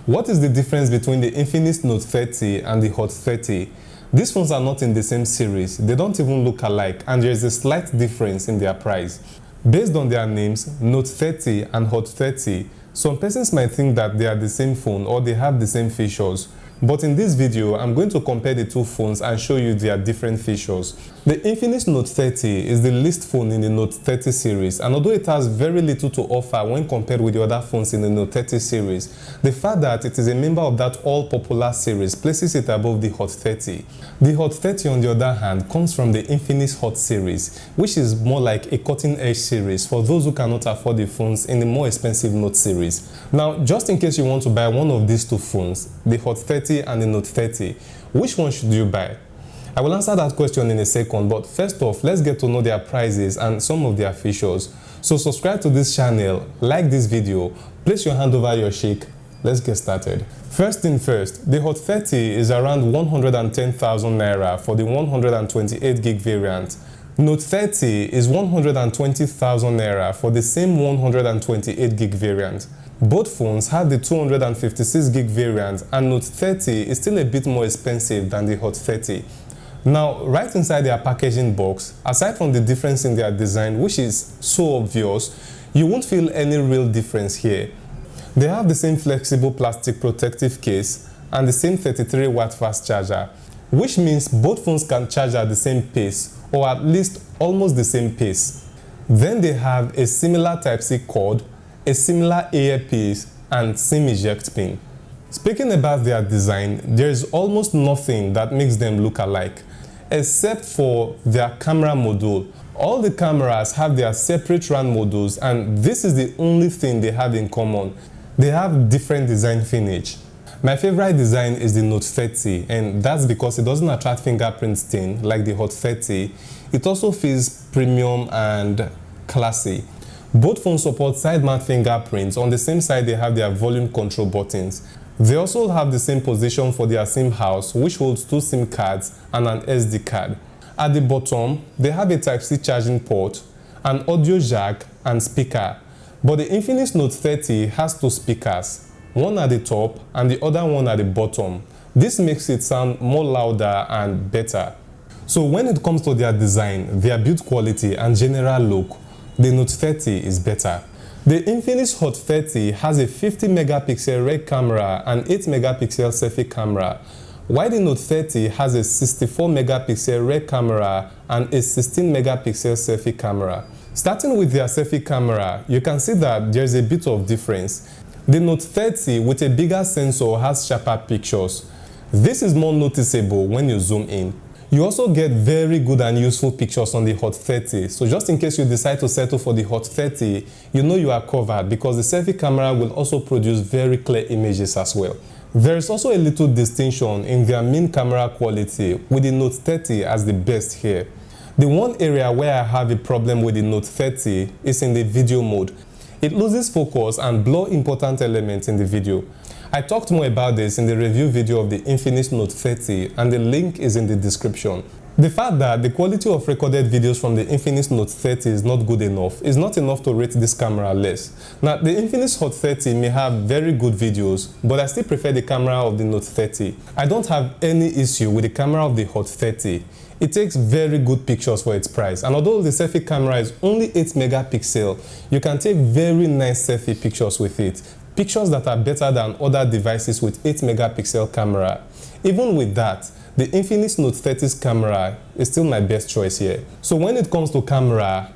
What is the difference between the Infinix Note 30 and the Hote 30? These phones are not in the same series, they don't even look alike, and there is a slight difference in their price. Based on their names, Note 30 and Hote 30, some persons might think that they are the same phone or they have the same features. But in this video, I'm going to compare the two phones and show you their different features. The Infinix Note 30 is the least phone in the Note 30 series, and although it has very little to offer when compared with the other phones in the Note 30 series, the fact that it is a member of that all-popular series places it above the Hote 30. The Hote 30, on the other hand, comes from the Infinix Hote series, which is more like a cutting-edge series for those who cannot afford the phones in the more expensive Note series. Now, just in case you want to buy one of these two phones, the Hote 30 and the Note 30, which one should you buy? I will answer that question in a second, but first off, let's get to know their prices and some of their features. So subscribe to this channel, like this video, place your hand over your cheek. Let's get started. First thing first, the Hote 30 is around 110,000 naira for the 128 gig variant. Note 30 is 120,000 naira for the same 128 gig variant. Both phones have the 256 gig variant, and Note 30 is still a bit more expensive than the Hote 30. Now, right inside their packaging box, aside from the difference in their design, which is so obvious, you won't feel any real difference here. They have the same flexible plastic protective case and the same 33 watt fast charger, which means both phones can charge at the same pace, or at least almost the same pace. Then they have a similar Type-C cord, a similar earpiece, and SIM eject pin. Speaking about their design, there is almost nothing that makes them look alike, except for their camera module. All the cameras have their separate RAN modules, and this is the only thing they have in common. They have different design finish. My favorite design is the Note 30, and that's because it doesn't attract fingerprint stain like the Hote 30. It also feels premium and classy. Both phones support side-mount fingerprints. On the same side, they have their volume control buttons. They also have the same position for their SIM house, which holds 2 SIM cards and an SD card. At the bottom, they have a Type-C charging port, an audio jack, and speaker. But the Infinix Note 30 has 2 speakers, one at the top and the other one at the bottom. This makes it sound more louder and better. So when it comes to their design, their build quality, and general look, the Note 30 is better. The Infinix Hote 30 has a 50 megapixel rear camera and 8 megapixel selfie camera, while the Note 30 has a 64 megapixel rear camera and a 16 megapixel selfie camera. Starting with their selfie camera, you can see that there is a bit of difference. The Note 30 with a bigger sensor has sharper pictures. This is more noticeable when you zoom in. You also get very good and useful pictures on the Hote 30, so just in case you decide to settle for the Hote 30, you know you are covered because the selfie camera will also produce very clear images as well. There is also a little distinction in their main camera quality, with the Note 30 as the best here. The one area where I have a problem with the Note 30 is in the video mode. It loses focus and blurs important elements in the video. I talked more about this in the review video of the Infinix Note 30, and the link is in the description. The fact that the quality of recorded videos from the Infinix Note 30 is not good enough is not enough to rate this camera less. Now, the Infinix Hote 30 may have very good videos, but I still prefer the camera of the Note 30. I don't have any issue with the camera of the Hote 30. It takes very good pictures for its price, and although the selfie camera is only 8 megapixel, you can take very nice selfie pictures with it. Pictures that are better than other devices with 8 megapixel camera. Even with that, the Infinix Note 30's camera is still my best choice here. So when it comes to camera,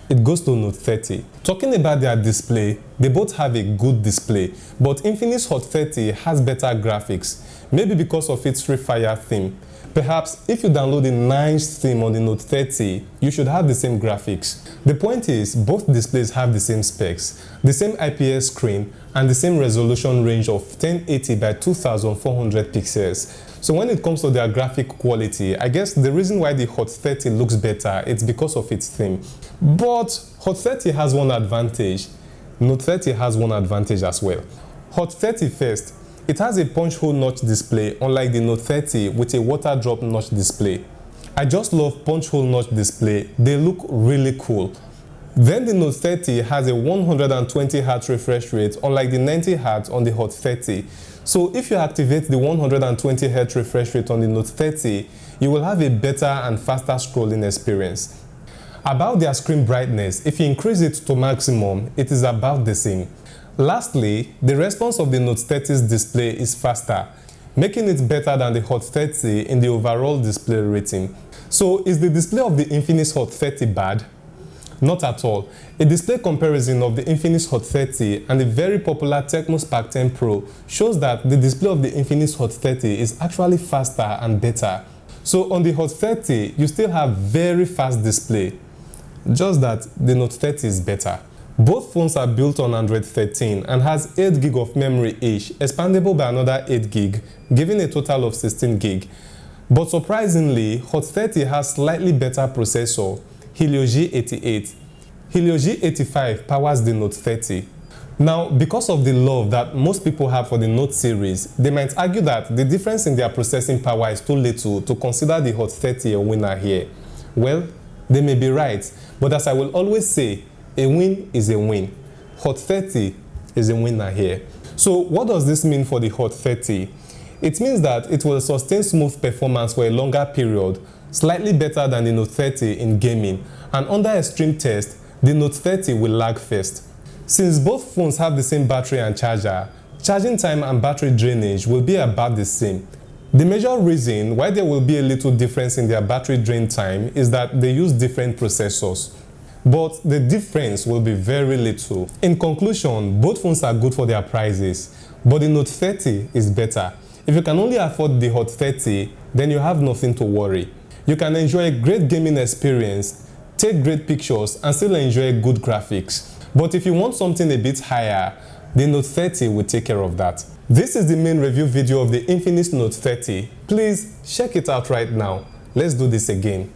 it goes to Note 30. Talking about their display, they both have a good display, but Infinix Hote 30 has better graphics, maybe because of its Free Fire theme. Perhaps if you download the nice theme on the Note 30, you should have the same graphics. The point is, both displays have the same specs, the same IPS screen, and the same resolution range of 1080 by 2400 pixels. So when it comes to their graphic quality, I guess the reason why the Hote 30 looks better is because of its theme. But Hote 30 has one advantage. Note 30 has one advantage as well. Hote 30 first. It has a punch hole notch display, unlike the Note 30 with a water drop notch display. I just love punch hole notch display. They look really cool. Then the Note 30 has a 120Hz refresh rate, unlike the 90Hz on the Hote 30. So if you activate the 120Hz refresh rate on the Note 30, you will have a better and faster scrolling experience. About their screen brightness, if you increase it to maximum, it is about the same. Lastly, the response of the Note 30's display is faster, making it better than the Hote 30 in the overall display rating. So is the display of the Infinix Hote 30 bad? Not at all. A display comparison of the Infinix Hote 30 and the very popular Tecno Spark 10 Pro shows that the display of the Infinix Hote 30 is actually faster and better. So on the Hote 30, you still have very fast display, just that the Note 30 is better. Both phones are built on Android 13 and has 8GB of memory each, expandable by another 8GB, giving a total of 16GB. But surprisingly, Hote 30 has slightly better processor, Helio G88. Helio G85 powers the Note 30. Now, because of the love that most people have for the Note series, they might argue that the difference in their processing power is too little to consider the Hote 30 a winner here. Well, they may be right, but as I will always say, a win is a win. Hote 30 is a winner here. So what does this mean for the Hote 30? It means that it will sustain smooth performance for a longer period, slightly better than the Note 30 in gaming, and under extreme test, the Note 30 will lag first. Since both phones have the same battery and charger, charging time and battery drainage will be about the same. The major reason why there will be a little difference in their battery drain time is that they use different processors. But the difference will be very little. In conclusion, both phones are good for their prices, but the Note 30 is better. If you can only afford the Hote 30, then you have nothing to worry. You can enjoy a great gaming experience, take great pictures, and still enjoy good graphics. But if you want something a bit higher, the Note 30 will take care of that. This is the main review video of the Infinix Note 30. Please check it out right now. Let's do this again.